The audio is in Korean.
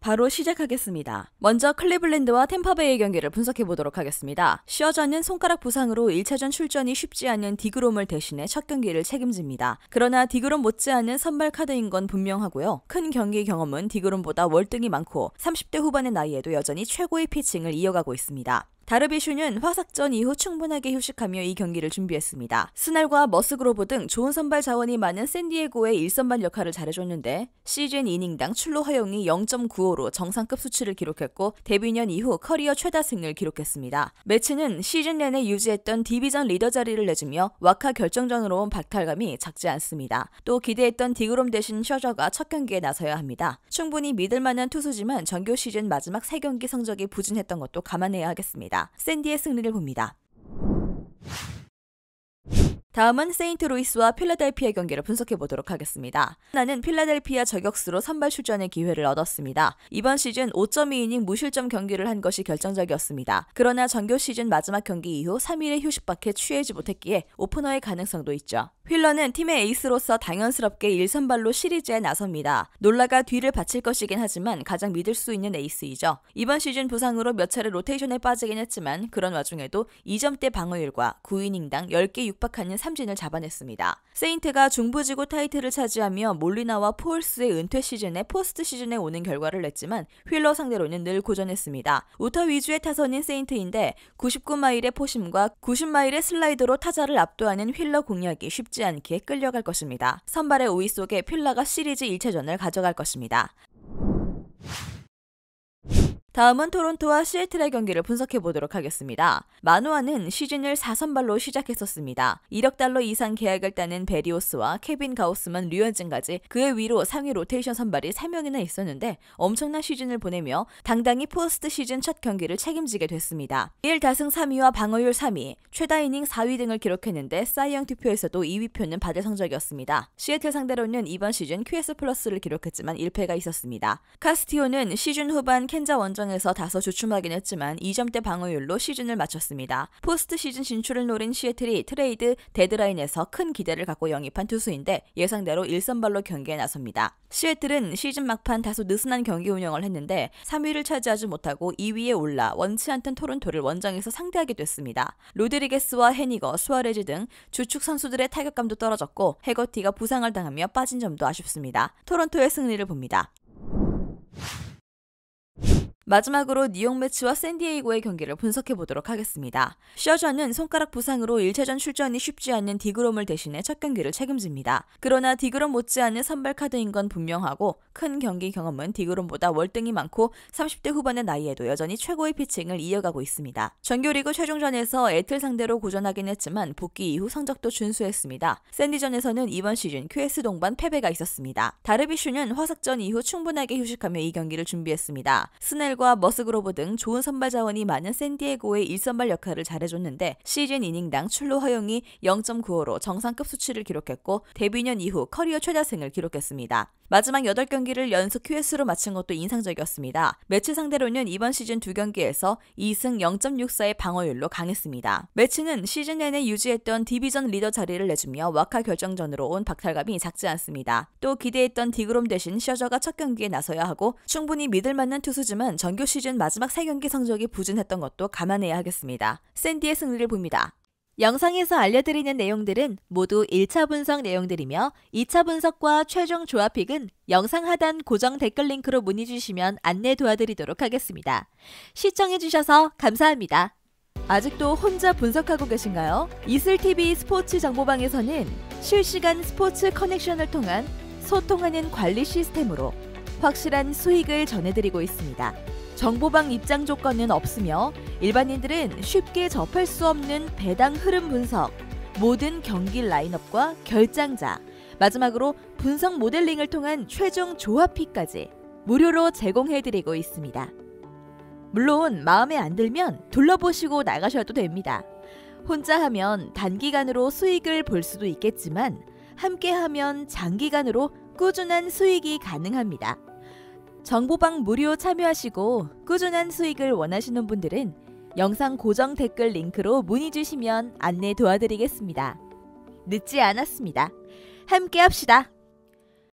바로 시작하겠습니다. 먼저 클리블랜드와 템파베이의 경기를 분석해보도록 하겠습니다. 셔저는 손가락 부상으로 1차전 출전이 쉽지 않은 디그롬을 대신해 첫 경기를 책임집니다. 그러나 디그롬 못지않은 선발 카드인 건 분명하고요. 큰 경기 경험은 디그롬보다 월등히 많고 30대 후반의 나이에도 여전히 최고의 피칭을 이어가고 있습니다. 다르비슈는 화삭전 이후 충분하게 휴식하며 이 경기를 준비했습니다. 스넬과 머스그로브 등 좋은 선발 자원이 많은 샌디에고의 1선발 역할을 잘해줬는데 시즌 이닝당 출루 허용이 0.95로 정상급 수치를 기록했고 데뷔년 이후 커리어 최다 승을 기록했습니다. 매치는 시즌 내내 유지했던 디비전 리더 자리를 내주며 와카 결정전으로 온 박탈감이 작지 않습니다. 또 기대했던 디그롬 대신 셔저가 첫 경기에 나서야 합니다. 충분히 믿을만한 투수지만 정규 시즌 마지막 3경기 성적이 부진했던 것도 감안해야 하겠습니다. 샌디의 승리를 봅니다. 다음은 세인트루이스와 필라델피아 경기를 분석해보도록 하겠습니다. 나는 필라델피아 저격수로 선발 출전의 기회를 얻었습니다. 이번 시즌 5.2이닝 무실점 경기를 한 것이 결정적이었습니다. 그러나 정규 시즌 마지막 경기 이후 3일의 휴식밖에 취하지 못했기에 오프너의 가능성도 있죠. 휠러는 팀의 에이스로서 당연스럽게 1선발로 시리즈에 나섭니다. 놀라가 뒤를 바칠 것이긴 하지만 가장 믿을 수 있는 에이스이죠. 이번 시즌 부상으로 몇 차례 로테이션에 빠지긴 했지만 그런 와중에도 2점대 방어율과 9이닝당 10개 육박하는 삼진을 잡아냈습니다. 세인트가 중부지구 타이틀을 차지하며 몰리나와 포울스의 은퇴 시즌에 포스트 시즌에 오는 결과를 냈지만 휠러 상대로는 늘 고전했습니다. 우타 위주의 타선인 세인트인데 99마일의 포심과 90마일의 슬라이더로 타자를 압도하는 휠러 공략이 쉽지 않게 끌려갈 것입니다. 선발의 우위 속에 필라가 시리즈 1차전을 가져갈 것입니다. 다음은 토론토와 시애틀의 경기를 분석해보도록 하겠습니다. 마누아는 시즌을 4선발로 시작했었습니다. 1억 달러 이상 계약을 따는 베리오스와 케빈 가우스만 류현진까지 그의 위로 상위 로테이션 선발이 3명이나 있었는데 엄청난 시즌을 보내며 당당히 포스트 시즌 첫 경기를 책임지게 됐습니다. 1다승 3위와 방어율 3위, 최다 이닝 4위 등을 기록했는데 사이영 투표에서도 2위표는 받을 성적이었습니다. 시애틀 상대로는 이번 시즌 QS 플러스를 기록했지만 1패가 있었습니다. 카스티오는 시즌 후반 캔자 원정에서 다소 주춤하긴 했지만 2점대 방어율로 시즌을 마쳤습니다. 포스트 시즌 진출을 노린 시애틀이 트레이드 데드라인에서 큰 기대를 갖고 영입한 투수인데 예상대로 1선발로 경기에 나섭니다. 시애틀은 시즌 막판 다소 느슨한 경기 운영을 했는데 3위를 차지하지 못하고 2위에 올라 원치 않던 토론토를 원정에서 상대하게 됐습니다. 로드리게스와 헤니거, 수아레즈 등 주축 선수들의 타격감도 떨어졌고 해거티가 부상을 당하며 빠진 점도 아쉽습니다. 토론토의 승리를 봅니다. 마지막으로 뉴욕 매치와 샌디에이고의 경기를 분석해보도록 하겠습니다. 셔저는 손가락 부상으로 1차전 출전이 쉽지 않는 디그롬을 대신해 첫 경기를 책임집니다. 그러나 디그롬 못지않은 선발 카드인 건 분명하고 큰 경기 경험은 디그롬보다 월등히 많고 30대 후반의 나이에도 여전히 최고의 피칭을 이어가고 있습니다. 정규리그 최종전에서 애틀 상대로 고전하긴 했지만 복귀 이후 성적도 준수했습니다. 샌디전에서는 이번 시즌 QS 동반 패배가 있었습니다. 다르비슈는 화삭전 이후 충분하게 휴식하며 이 경기를 준비했습니다. 스넬과 머스그로브 등 좋은 선발 자원이 많은 샌디에고의 1선발 역할을 잘해줬는데 시즌 이닝당 출루 허용이 0.95로 정상급 수치를 기록했고 데뷔년 이후 커리어 최다승을 기록했습니다. 마지막 8경기를 연속 QS로 마친 것도 인상적이었습니다. 매치 상대로는 이번 시즌 2경기에서 2승 0.64의 방어율로 강했습니다. 매치는 시즌 내내 유지했던 디비전 리더 자리를 내주며 와카 결정전으로 온 박탈감이 작지 않습니다. 또 기대했던 디그롬 대신 셔저가 첫 경기에 나서야 하고 충분히 믿을 만한 투수지만 정규 시즌 마지막 3경기 성적이 부진했던 것도 감안해야 하겠습니다. 샌디의 승리를 봅니다. 영상에서 알려드리는 내용들은 모두 1차 분석 내용들이며 2차 분석과 최종 조합픽은 영상 하단 고정 댓글 링크로 문의 주시면 안내 도와드리도록 하겠습니다. 시청해주셔서 감사합니다. 아직도 혼자 분석하고 계신가요? 이슬TV 스포츠 정보방에서는 실시간 스포츠 커넥션을 통한 소통하는 관리 시스템으로 확실한 수익을 전해드리고 있습니다. 정보방 입장 조건은 없으며 일반인들은 쉽게 접할 수 없는 배당 흐름 분석, 모든 경기 라인업과 결장자, 마지막으로 분석 모델링을 통한 최종 조합픽까지 무료로 제공해드리고 있습니다. 물론 마음에 안 들면 둘러보시고 나가셔도 됩니다. 혼자 하면 단기간으로 수익을 볼 수도 있겠지만 함께하면 장기간으로 꾸준한 수익이 가능합니다. 정보방 무료 참여하시고 꾸준한 수익을 원하시는 분들은 영상 고정 댓글 링크로 문의 주시면 안내 도와드리겠습니다. 늦지 않았습니다. 함께 합시다.